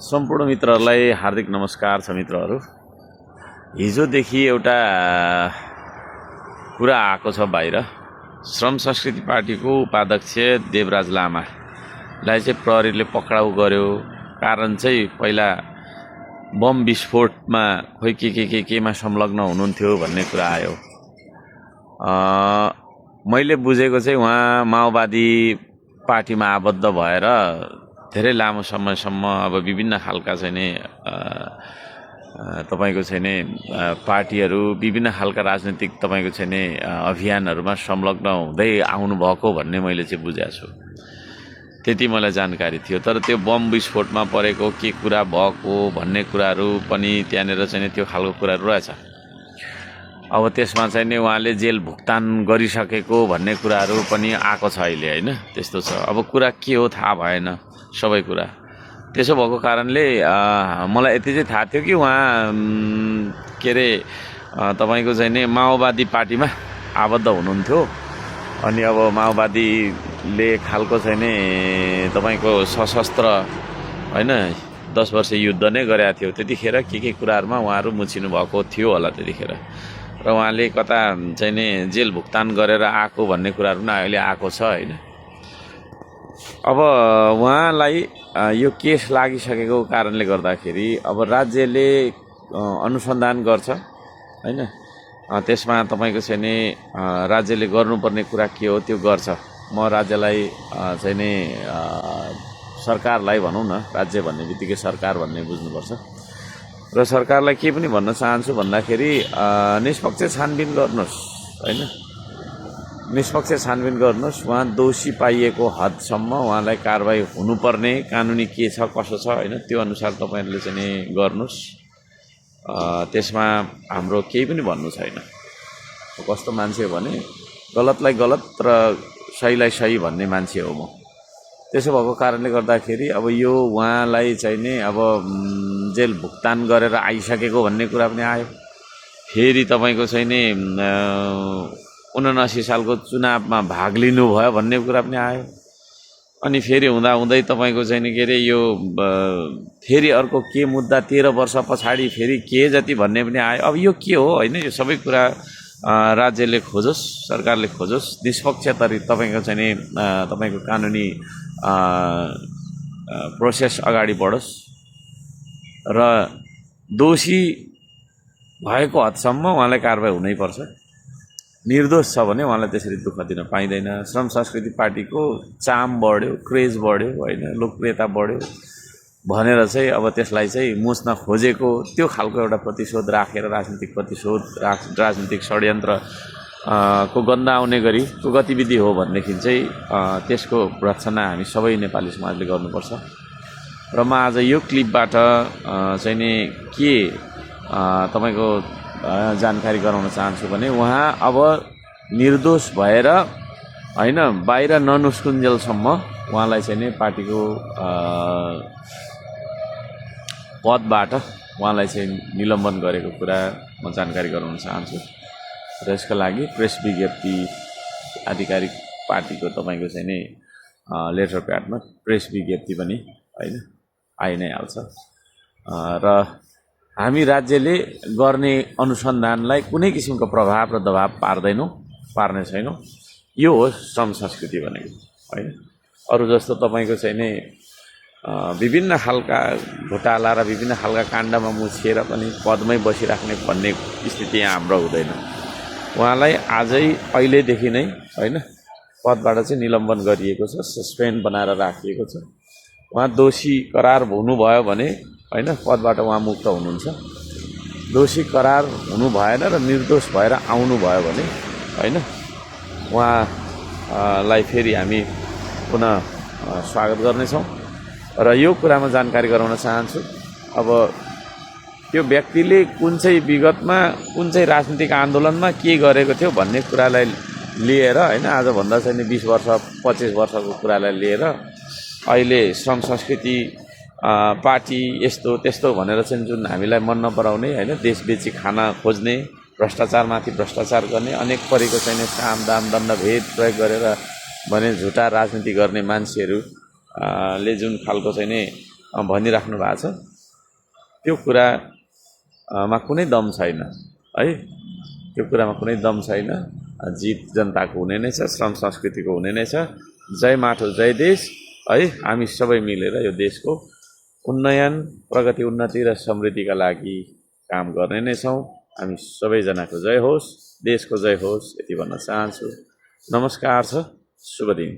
सम्पूर्ण मित्रहरूलाई हार्दिक नमस्कार छ। मित्रहरू, हिजोदेखि एउटा कुरा आएको छ बाहिर। श्रम संस्कृति पार्टीको उपाध्यक्ष देवराज लामालाई चाहिँ प्रहरीले पक्राउ गर्यो। कारण चाहिँ पहिला बम विस्फोटमा खोइ केमा संलग्न हुनुहुन्थ्यो भन्ने कुरा आयो। मैले बुझेको चाहिँ उहाँ माओवादी पार्टीमा आबद्ध भएर धेरै लामो समयसम्म अब विभिन्न खालका चाहिँ नि तपाईको चाहिँ नि पार्टीहरू, विभिन्न खालका राजनीतिक तपाईको चाहिँ नि अभियानहरूमा संलग्न हुँदै आउनुभएको भन्ने मैले चाहिँ बुझेको छु। त्यति मलाई जानकारी थियो। तर त्यो बम विस्फोटमा परेको के कुरा भएको भन्ने कुराहरू पनि त्यहाँनिर चाहिँ त्यो खालको कुराहरू रहेछ। अब त्यसमा चाहिँ नि उहाँले जेल भुक्तान गरिसकेको भन्ने कुराहरू पनि आएको छ अहिले, हैन? त्यस्तो छ। अब कुरा के हो थाहा भएन सबै कुरा। त्यसो भएको कारणले मलाई यति चाहिँ थाहा थियो कि उहाँ के अरे तपाईको चाहिँ नि माओवादी पार्टीमा आबद्ध हुनुहुन्थ्यो। अनि अब माओवादीले खालको चाहिँ नि तपाईको सशस्त्र हैन 10 वर्ष युद्ध नै गरेको थियो। त्यतिखेर के कुराहरुमा उहाँहरु मुछिनु भएको थियो होला त्यतिखेर। र उहाँले कता चाहिँ नि जेल भुक्तान गरेर आएको भन्ने कुराहरु पनि अहिले आएको छ, हैन? अब उहाँलाई यो केस लागिसकेको कारणले गर्दाखेरि अब राज्यले अनुसन्धान गर्छ, हैन? त्यसमा तपाईको चाहिँ नि राज्यले गर्नुपर्ने कुरा के हो त्यो गर्छ। म राज्यलाई चाहिँ नि सरकारलाई भनौं न, राज्य भन्ने बित्तिकै सरकार भन्ने बुझ्नुपर्छ। र सरकारलाई के पनि भन्न चाहन्छु भन्दाखेरि निष्पक्ष छानबिन गर्नुस्, हैन? निष्पक्ष छानबिन गर्नुस्। उहाँ दोषी पाइएको हदसम्म उहाँलाई कारबाही हुनुपर्ने कानुनी के छ कसो छ, हैन? त्यो अनुसार तपाईहरुले चाहिँ नि गर्नुस्। त्यसमा हाम्रो केही पनि भन्नु छैन। कस्तो मान्छे भने गलतलाई गलत र सहीलाई सही भन्ने मान्छे हो म। त्यसो भएको कारणले गर्दाखेरि अब यो उहाँलाई चाहिँ नि अब जेल भुक्तान गरेर आइसकेको भन्ने कुरा पनि आयो। फेरि तपाईको चाहिँ नि 79 सालको चुनावमा भाग लिनु भयो भन्ने कुरा पनि आयो। अनि फेरि हुँदै तपाईको चाहिँ नि के अरे यो फेरि अर्को के मुद्दा 13 वर्ष पछाडी फेरि के जति भन्ने पनि आयो। अब यो के हो, हैन? यो सबै कुरा राज्यले खोजोस्, सरकारले खोजोस्, निष्पक्ष तरी तपाईको चाहिँ नि तपाईको कानुनी प्रोसेस अगाडि बढोस् र दोषी भएको हदसम्म उहाँलाई कारबाही हुनै पर्छ। निर्दोष छ भने उहाँलाई त्यसरी दुःख दिन पाइँदैन। श्रम संस्कृति पार्टीको चाम बढ्यो, क्रेज बढ्यो, हैन? लोकप्रियता बढ्यो भनेर चाहिँ अब त्यसलाई चाहिँ मुस्न खोजेको त्यो खालको एउटा प्रतिशोध राखेर राजनीतिक प्रतिशोध, राजनीतिक षड्यन्त्र को गन्ध आउने गरी को गतिविधि हो भनेदेखि चाहिँ त्यसको भर्त्सना हामी सबै नेपाली समाजले गर्नुपर्छ। र म आज यो क्लिपबाट चाहिँ नि के तपाईको जानकारी गराउन चाहन्छु भने उहाँ अब निर्दोष भएर, हैन, बाहिर ननिस्कुन्जेलसम्म उहाँलाई चाहिँ नि पार्टीको पदबाट उहाँलाई चाहिँ निलम्बन गरेको कुरा म जानकारी गराउन चाहन्छु। र यसका लागि प्रेस विज्ञप्ति आधिकारिक पार्टीको तपाईको चाहिँ नि लेटर प्याडमा प्रेस विज्ञप्ति पनि, हैन, आइ नै हाल्छ। र हामी राज्यले गर्ने अनुसन्धानलाई कुनै किसिमको प्रभाव र दबाव पार्ने छैनौं। यो हो श्रम संस्कृति भनेको, हैन? अरु जस्तो तपाईको चाहिँ नि विभिन्न खालका घोटाला र विभिन्न खालका काण्डमा मुछिएर पनि पदमै बसिराख्ने भन्ने स्थिति यहाँ हाम्रो हुँदैन। उहाँलाई आजै अहिलेदेखि नै, हैन, पदबाट चाहिँ निलम्बन गरिएको छ, सस्पेन्ड बनाएर राखिएको छ। उहाँ दोषी करार हुनुभयो भने, हैन, पदबाट उहाँ मुक्त हुनुहुन्छ। दोषी करार हुनु भएन र निर्दोष भएर आउनु भयो भने, हैन, उहाँलाई फेरि हामी पुनः स्वागत गर्नेछौँ। र यो कुरामा जानकारी गराउन चाहन्छु, अब त्यो व्यक्तिले कुन चाहिँ विगतमा कुन चाहिँ राजनीतिक आन्दोलनमा के गरेको थियो भन्ने कुरालाई लिएर, हैन, आज भन्दा चाहिँ 20 वर्ष 25 वर्षको कुरालाई लिएर अहिले श्रम संस्कृति पार्टी यस्तो त्यस्तो भनेर चाहिँ जुन हामीलाई मन नपराउने, हैन, देश बेची खान खोज्ने, भ्रष्टाचारमाथि भ्रष्टाचार गर्ने, अनेक परेको चाहिँ साम दाम दण्ड भेद प्रयोग गरेर भने झुटा राजनीति गर्ने मान्छेहरू ले जुन खालको चाहिँ नि भनिराख्नु भएको छ त्यो कुरामा कुनै दम छैन है, त्यो कुरामा कुनै दम छैन। जित जनताको हुने नै छ, श्रम संस्कृतिको हुने नै छ। जय माटो जय देश है, हामी सबै मिलेर यो देशको उन्नयन, प्रगति, उन्नति र समृद्धिका लागि काम गर्ने नै छौँ। हामी सबैजनाको जय होस्, देशको जय होस्, यति भन्न चाहन्छु। नमस्कार छ, शुभ दिन।